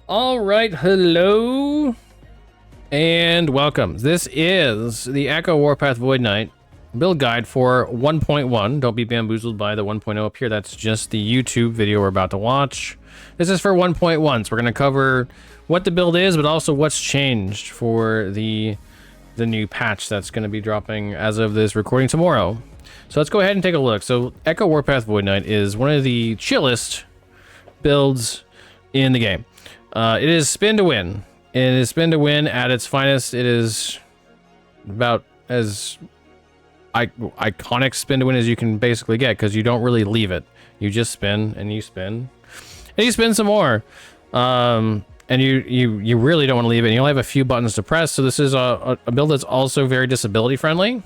All right, hello and welcome. This is the Echo Warpath Void Knight build guide for 1.1. Don't be bamboozled by the 1.0 up here. That's just the YouTube video we're about to watch. This is for 1.1, so we're going to cover what the build is, but also what's changed for the new patch that's going to be dropping as of this recording tomorrow. So let's go ahead and take a look. So Echo Warpath Void Knight is one of the chillest builds in the game. It is spin to win. It is spin to win at its finest. It is about as iconic spin to win as you can basically get, because you don't really leave it. You just spin and you spin and you spin some more. And you really don't want to leave it. You only have a few buttons to press. So this is a build that's also very disability friendly.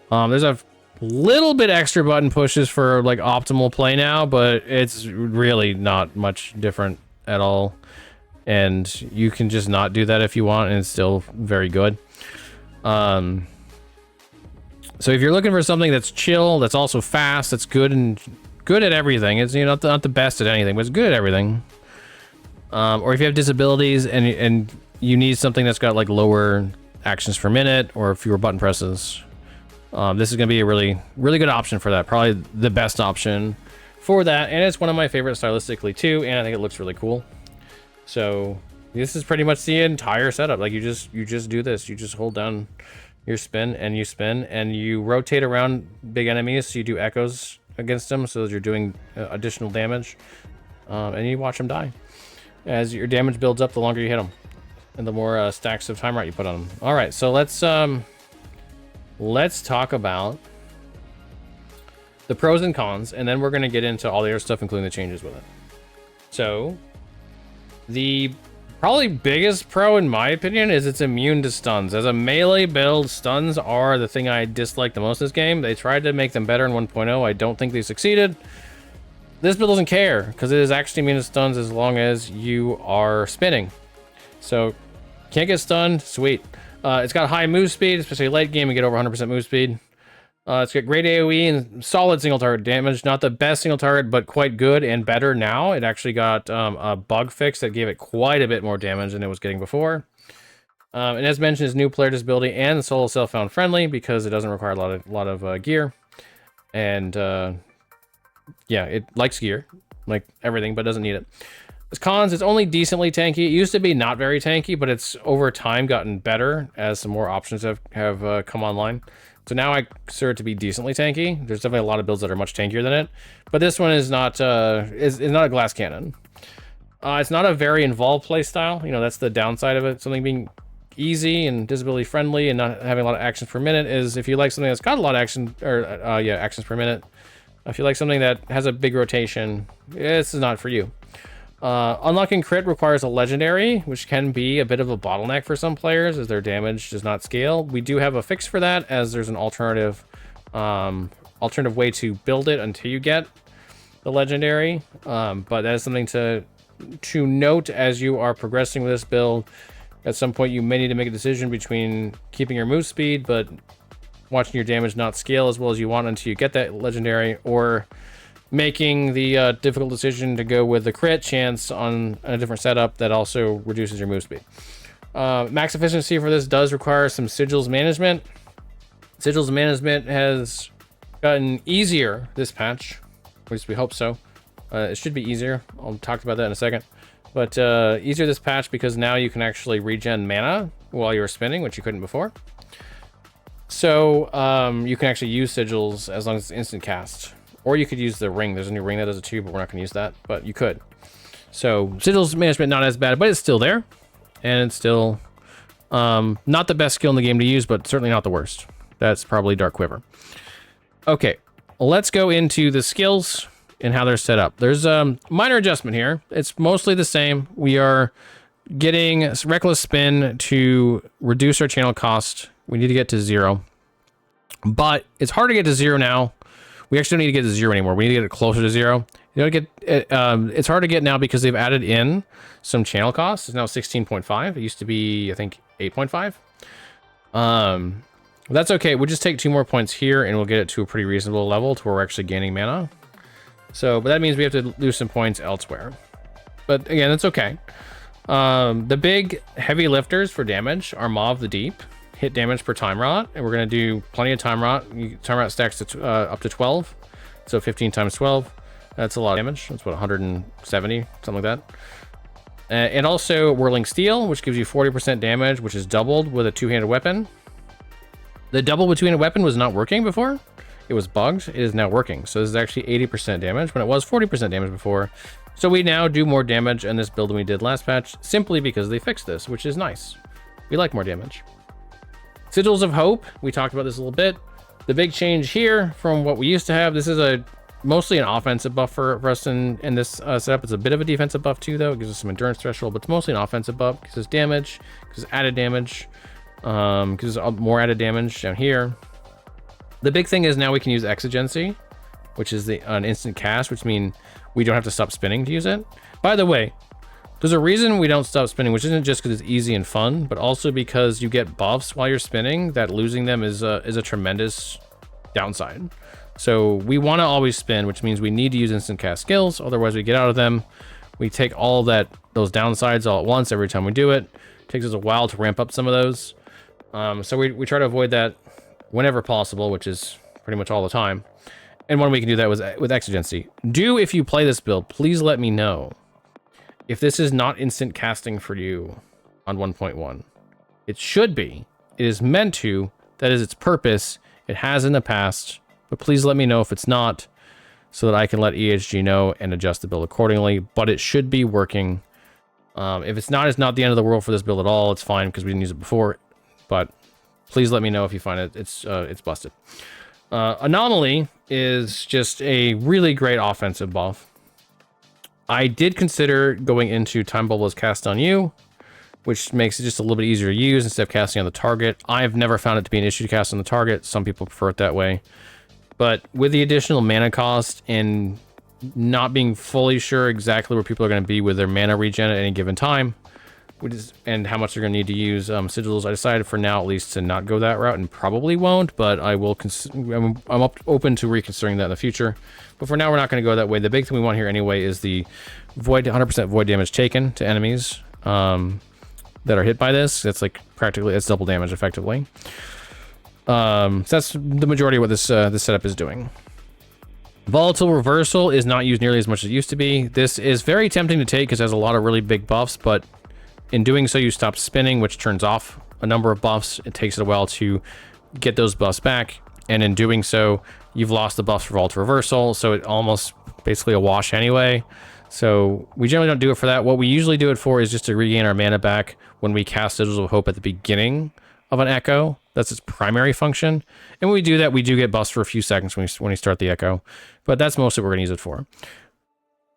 There's a little bit extra button pushes for like optimal play now, but it's really not much different at all. And you can just not do that if you want, and it's still very good. So if you're looking for something that's chill, that's also fast, that's good and good at everything, it's, you know, not the best at anything, but it's good at everything. Or if you have disabilities and you need something that's got like lower actions per minute or fewer button presses, this is going to be a really good option for that. Probably the best option for that, and it's one of my favorites stylistically too, and I think it looks really cool. So this is pretty much the entire setup. Like you just do this. You just hold down your spin and you rotate around big enemies. So you do echoes against them, so that you're doing additional damage, and you watch them die. As your damage builds up, the longer you hit them, and the more stacks of time right you put on them. All right, so let's talk about the pros and cons, and then we're gonna get into all the other stuff, including the changes with it. So the probably biggest pro, in my opinion, is it's immune to stuns. As a melee build, stuns are the thing I dislike the most in this game. They tried to make them better in 1.0. I don't think they succeeded. This build doesn't care, because it is actually immune to stuns as long as you are spinning. So, can't get stunned, sweet. It's got high move speed, especially late game, you get over 100% move speed. It's got great AoE and solid single target damage. Not the best single target, but quite good and better now. It actually got a bug fix that gave it quite a bit more damage than it was getting before. And as mentioned, it's new player disability and solo self-found friendly, because it doesn't require a lot of gear. And yeah, it likes gear, like everything, but doesn't need it. As cons, it's only decently tanky. It used to be not very tanky, but it's over time gotten better as some more options have come online. So now I consider it to be decently tanky. There's definitely a lot of builds that are much tankier than it, but this one is not is not a glass cannon. It's not a very involved play style. You know, that's the downside of it. Something being easy and disability friendly and not having a lot of actions per minute is, if you like something that's got a lot of action, or actions per minute. If you like something that has a big rotation, this is not for you. Unlocking crit requires a legendary, which can be a bit of a bottleneck for some players as their damage does not scale. We do have a fix for that, as there's an alternative way to build it until you get the legendary. But that is something to note as you are progressing with this build. At some point, you may need to make a decision between keeping your move speed, but watching your damage not scale as well as you want until you get that legendary, or making the difficult decision to go with the crit chance on a different setup that also reduces your move speed. Max efficiency for this does require some sigils management. Sigils management has gotten easier this patch, at least we hope so. It should be easier. I'll talk about that in a second. But easier this patch because now you can actually regen mana while you're spinning, which you couldn't before. So you can actually use sigils as long as it's instant cast. Or you could use the ring. There's a new ring that does it too, but we're not going to use that. But you could. So sigils management not as bad, but it's still there. And it's still not the best skill in the game to use, but certainly not the worst. That's probably Dark Quiver. Okay, let's go into the skills and how they're set up. There's a minor adjustment here. It's mostly the same. We are getting Reckless Spin to reduce our channel cost. We need to get to 0. But it's hard to get to 0 now. We actually don't need to get to 0 anymore. We need to get it closer to 0. You know, it's hard to get now because they've added in some channel costs. It's now 16.5. It used to be, I think, 8.5. That's okay. We'll just take 2 more points here and we'll get it to a pretty reasonable level to where we're actually gaining mana. So, but that means we have to lose some points elsewhere. But again, it's okay. The big heavy lifters for damage are Maw of the Deep, hit damage per time rot, and we're going to do plenty of time rot. Time rot stacks to up to 12, so 15 times 12. That's a lot of damage. That's what, 170, something like that. And also Whirling Steel, which gives you 40% damage, which is doubled with a two-handed weapon. The double with two-handed weapon was not working before. It was bugged. It is now working. So this is actually 80% damage when it was 40% damage before. So we now do more damage in this build than we did last patch, simply because they fixed this, which is nice. We like more damage. Sigils of Hope, we talked about this a little bit. The big change here from what we used to have, this is mostly an offensive buff for us in this setup. It's a bit of a defensive buff too, though. It gives us some endurance threshold, but it's mostly an offensive buff because it's damage, because it's added damage, because it's more added damage down here. The big thing is now we can use Exigency, which is an instant cast, which means we don't have to stop spinning to use it. By the way, there's a reason we don't stop spinning, which isn't just because it's easy and fun, but also because you get buffs while you're spinning that losing them is a tremendous downside. So we want to always spin, which means we need to use instant cast skills. Otherwise we get out of them. We take all those downsides all at once every time we do it. It takes us a while to ramp up some of those. So we try to avoid that whenever possible, which is pretty much all the time. And one way we can do that was with Exigency. If you play this build, please let me know if this is not instant casting for you on 1.1. It should be. It is meant to. That is its purpose. It has in the past. But please let me know if it's not, so that I can let EHG know and adjust the build accordingly. But it should be working. If it's not the end of the world for this build at all. It's fine because we didn't use it before. But please let me know if you find it's busted. Anomaly is just a really great offensive buff. I did consider going into Time Bubble as cast on you, which makes it just a little bit easier to use instead of casting on the target. I've never found it to be an issue to cast on the target. Some people prefer it that way. But with the additional mana cost and not being fully sure exactly where people are going to be with their mana regen at any given time, and how much they're going to need to use sigils, I decided for now at least to not go that route, and probably won't, but I will. I'm open to reconsidering that in the future. But for now, we're not going to go that way. The big thing we want here anyway is the 100% void damage taken to enemies that are hit by this. That's it's double damage effectively. So that's the majority of what this setup is doing. Volatile Reversal is not used nearly as much as it used to be. This is very tempting to take because it has a lot of really big buffs, but in doing so, you stop spinning, which turns off a number of buffs. It takes it a while to get those buffs back. And in doing so, you've lost the buffs for Volatile Reversal. So it almost basically a wash anyway. So we generally don't do it for that. What we usually do it for is just to regain our mana back when we cast Sigils of Hope at the beginning of an Echo. That's its primary function. And when we do that, we do get buffs for a few seconds when we start the Echo. But that's mostly what we're going to use it for.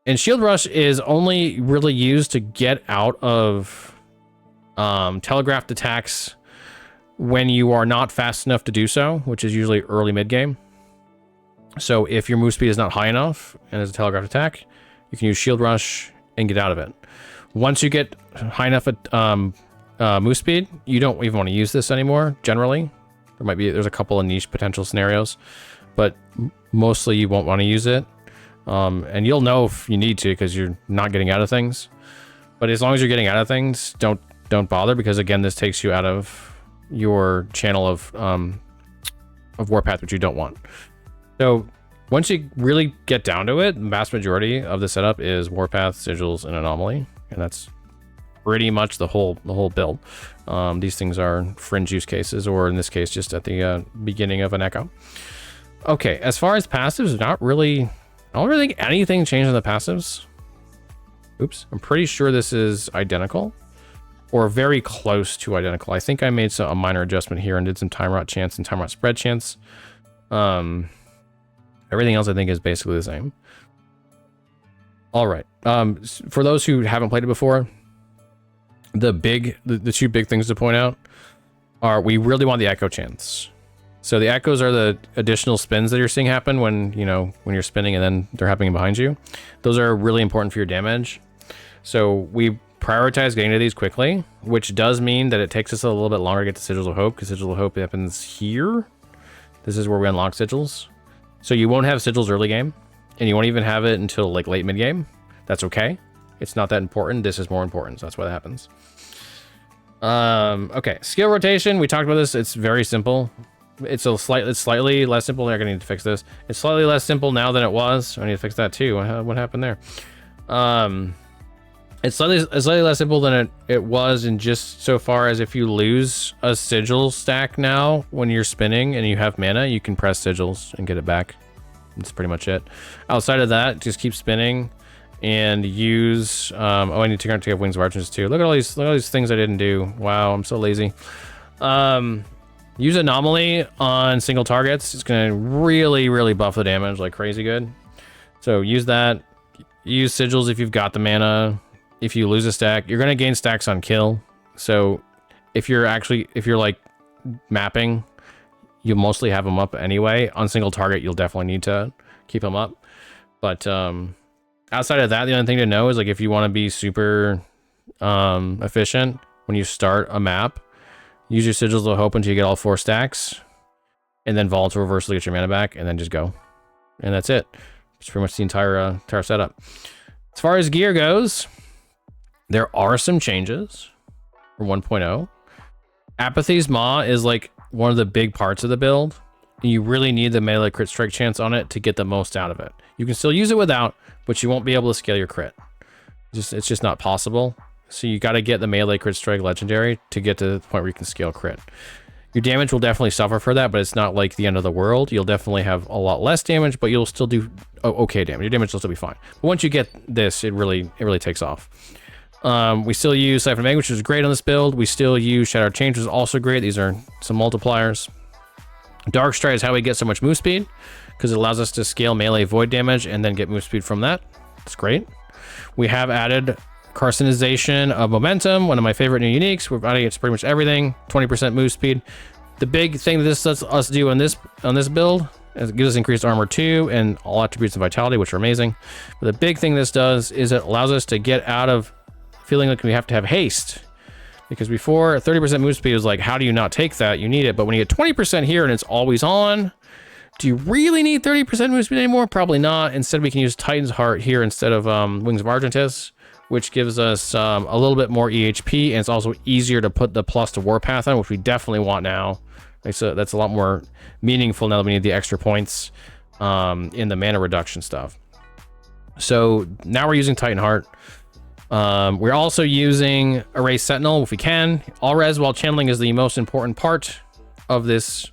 And Shield Rush is only really used to get out of telegraphed attacks when you are not fast enough to do so, which is usually early mid-game. So if your move speed is not high enough and it's a telegraphed attack, you can use Shield Rush and get out of it. Once you get high enough at move speed, you don't even want to use this anymore, generally. There's a couple of niche potential scenarios, but mostly you won't want to use it. And you'll know if you need to because you're not getting out of things. But as long as you're getting out of things, don't bother, because again, this takes you out of your channel of Warpath, which you don't want. So once you really get down to it, the vast majority of the setup is Warpath, Sigils, and Anomaly, and that's pretty much the whole build. These things are fringe use cases, or in this case, just at the beginning of an Echo. Okay, as far as passives, I don't really think anything changed in the passives. Oops, I'm pretty sure this is identical, or very close to identical. I think I made a minor adjustment here and did some time rot chance and time rot spread chance. Everything else I think is basically the same. All right. For those who haven't played it before, the two big things to point out are we really want the echo chance. So the echoes are the additional spins that you're seeing happen when you're spinning and then they're happening behind you. Those are really important for your damage. So we prioritize getting to these quickly, which does mean that it takes us a little bit longer to get to Sigils of Hope, because Sigils of Hope happens here. This is where we unlock sigils. So you won't have sigils early game, and you won't even have it until like late mid game. That's okay. It's not that important. This is more important, so that's why that happens. Okay, skill rotation. We talked about this. It's very simple. It's slightly less simple. They're gonna need to fix this. It's slightly less simple now than it was. I need to fix that too. What happened there? It's slightly less simple than it was in just so far as if you lose a sigil stack now when you're spinning and you have mana, you can press sigils and get it back. That's pretty much it. Outside of that, just keep spinning and use. Oh, I need to take up Wings of Archers too. Look at all these things I didn't do. Wow, I'm so lazy. Use Anomaly on single targets. It's gonna really buff the damage like crazy good. So use that. Use sigils if you've got the mana. If you lose a stack, you're gonna gain stacks on kill. So if you're like mapping, you mostly have them up anyway. On single target, you'll definitely need to keep them up. But outside of that, the only thing to know is like if you want to be super efficient when you start a map, use your sigils of hope until you get all 4 stacks, and then volatile reversal to get your mana back, and then just go. And that's it. It's pretty much the entire setup. As far as gear goes, there are some changes for 1.0. Apathy's Maw is like one of the big parts of the build, and you really need the melee crit strike chance on it to get the most out of it. You can still use it without, but you won't be able to scale your crit. It's just not possible. So you got to get the melee crit strike legendary to get to the point where you can scale crit. Your damage will definitely suffer for that, but it's not like the end of the world. You'll definitely have a lot less damage, but you'll still do okay damage. Your damage will still be fine. But once you get this, it really takes off. We still use Siphon Mag, which is great on this build. We still use Shadow Change, which is also great. These are some multipliers. Dark Stride is how we get so much move speed, because it allows us to scale melee void damage and then get move speed from that. It's great. We have added Carcinization of Momentum, one of my favorite new uniques. We're adding it to pretty much everything. 20% move speed. The big thing that this lets us do on this build is it gives us increased armor 2 and all attributes of vitality, which are amazing. But the big thing this does is it allows us to get out of feeling like we have to have haste. Because before, 30% move speed was like, how do you not take that? You need it. But when you get 20% here and it's always on, do you really need 30% move speed anymore? Probably not. Instead, we can use Titan's Heart here instead of Wings of Argentis, which gives us a little bit more EHP, and it's also easier to put the plus to Warpath on, which we definitely want now. So that's a lot more meaningful now that we need the extra points in the mana reduction stuff. So now we're using Titan Heart. We're also using Erase Sentinel if we can. All res while channeling is the most important part of this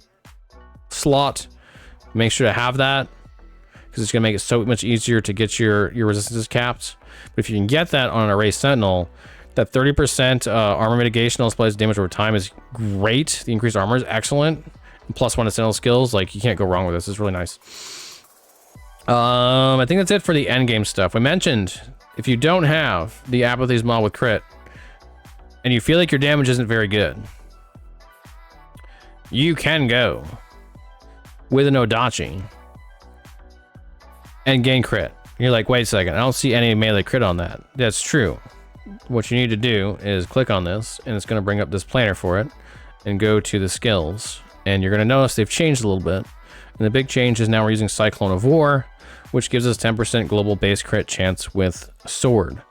slot. Make sure to have that, because it's going to make it so much easier to get your resistances capped. But if you can get that on an Erase Sentinel, that 30% armor mitigation also applies damage over time is great. The increased armor is excellent. And +1 to Sentinel skills, like you can't go wrong with this. It's really nice. I think that's it for the endgame stuff. We mentioned if you don't have the Apathy's Maw with crit, and you feel like your damage isn't very good, you can go with an Odachi and gain crit. You're like, wait a second, I don't see any melee crit on that. That's true. What you need to do is click on this, and it's going to bring up this planner for it, and go to the skills, and you're going to notice they've changed a little bit. And the big change is now we're using Cyclone of War, which gives us 10% global base crit chance with Sword.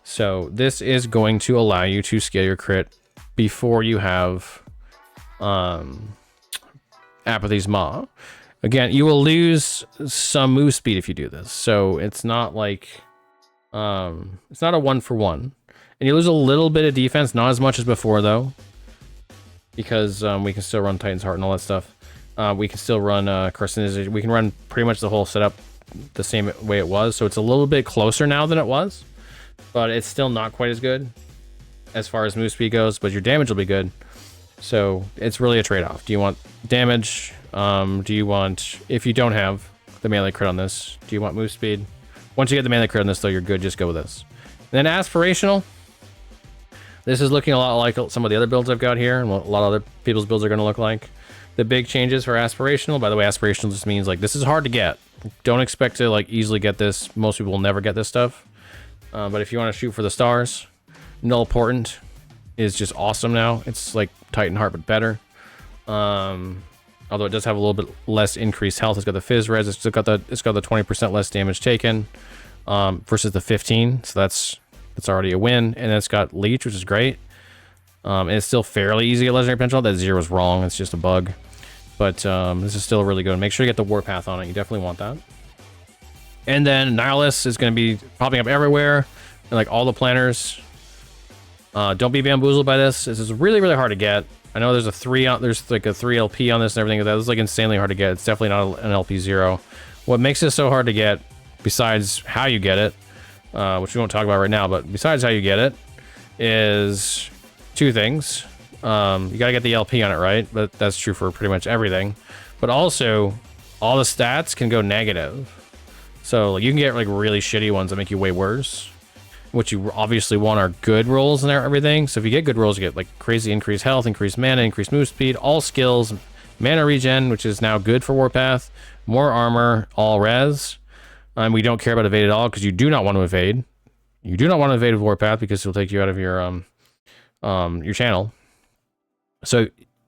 So this is going to allow you to scale your crit before you have Apathy's Maw. Again, you will lose some move speed if you do this. So it's not like, it's not a 1-for-1. And you lose a little bit of defense, not as much as before though, because we can still run Titan's Heart and all that stuff. We can still run Carcinization. We can run pretty much the whole setup the same way it was. So it's a little bit closer now than it was, but it's still not quite as good as far as move speed goes, but your damage will be good. So it's really a trade-off. Do you want damage? Do you want, if you don't have the melee crit on this, do you want move speed? Once you get the melee crit on this though, you're good. Just go with this. And then aspirational. This is looking a lot like some of the other builds I've got here, and a lot of other people's builds are going to look like. The big changes for aspirational, by the way, aspirational just means like this is hard to get. Don't expect to like easily get this. Most people will never get this stuff. But if you want to shoot for the stars, Null Portent is just awesome now. It's like Titan Heart but better. Although it does have a little bit less increased health. It's got the Fizz Res. It's got the 20% less damage taken versus the 15. So that's That's already a win. And it's got Leech, which is great. And it's still fairly easy at Legendary Potential. That 0 is wrong. It's just a bug. But this is still really good. Make sure you get the Warpath on it. You definitely want that. And then Nihilus is going to be popping up everywhere. And like all the planners. Don't be bamboozled by this. This is really, really hard to get. I know there's there's like a 3 LP on this and everything. That is like insanely hard to get. It's definitely not an LP 0. What makes it so hard to get, besides how you get it, which we won't talk about right now, but besides how you get it, is 2 things. You gotta get the LP on it, right? But that's true for pretty much everything. But also, all the stats can go negative. So like, you can get like really shitty ones that make you way worse. What you obviously want are good rolls and everything. So if you get good rolls, you get like crazy increased health, increased mana, increased move speed, all skills, mana regen, which is now good for Warpath, more armor, all res. We don't care about evade at all because you do not want to evade. You do not want to evade with Warpath because it'll take you out of your channel. So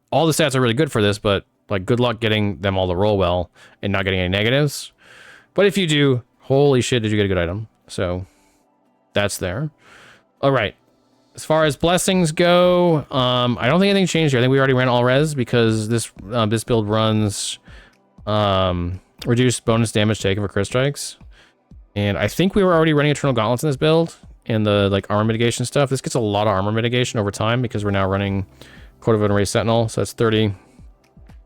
all the stats are really good for this, but like good luck getting them all to roll well and not getting any negatives. But if you do, holy shit, did you get a good item? So that's there. All right. As far as blessings go, I don't think anything changed here. I think we already ran all res because this build runs reduced bonus damage taken for crit strikes. And I think we were already running Eternal Gauntlets in this build and the like armor mitigation stuff. This gets a lot of armor mitigation over time because we're now running Court of Unraised Sentinel. So that's 30.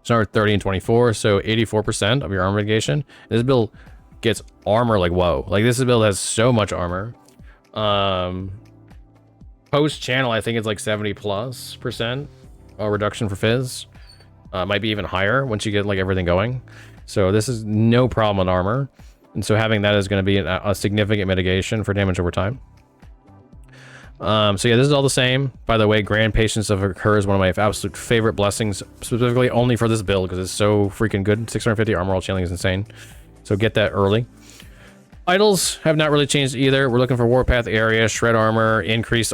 So 30 and 24. So 84% of your armor mitigation. This build gets armor like whoa. Like this build has so much armor. Post channel, I think it's like 70+% reduction for Fizz. Might be even higher once you get like everything going. So this is no problem on armor. And so having that is going to be a significant mitigation for damage over time. So yeah, this is all the same. By the way, Grand Patience of Her is one of my absolute favorite blessings, specifically only for this build because it's so freaking good. 650 armor roll channeling is insane. So get that early. Idols have not really changed either. We're looking for Warpath area, shred armor, increased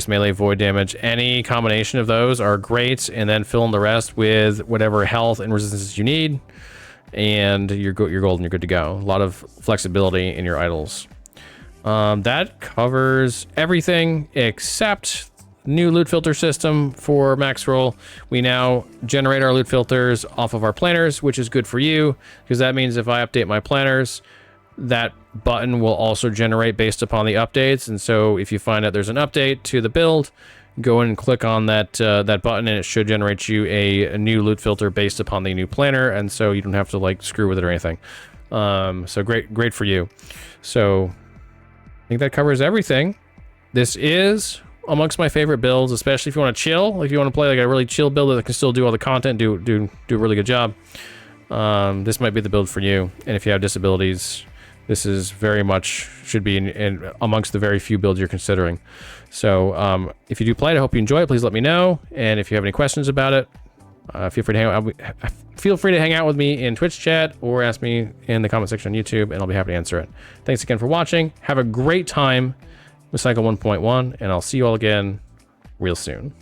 melee void damage. Any combination of those are great, and then fill in the rest with whatever health and resistances you need, and you're golden. You're good to go. A lot of flexibility in your idols. That covers everything except new loot filter system for max roll. We now generate our loot filters off of our planners, which is good for you because that means if I update my planners, that button will also generate based upon the updates. And so if you find out there's an update to the build, go in and click on that button and it should generate you a new loot filter based upon the new planner. And so you don't have to like screw with it or anything. So great for you. So I think that covers everything. This is amongst my favorite builds, especially if you want to chill. Like if you want to play like a really chill build that can still do all the content, do a really good job. This might be the build for you. And if you have disabilities, this is very much should be in amongst the very few builds you're considering. So if you do play it, I hope you enjoy it. Please let me know. And if you have any questions about it, feel free to hang out with me in Twitch chat or ask me in the comment section on YouTube, and I'll be happy to answer it. Thanks again for watching. Have a great time with Cycle 1.1, and I'll see you all again real soon.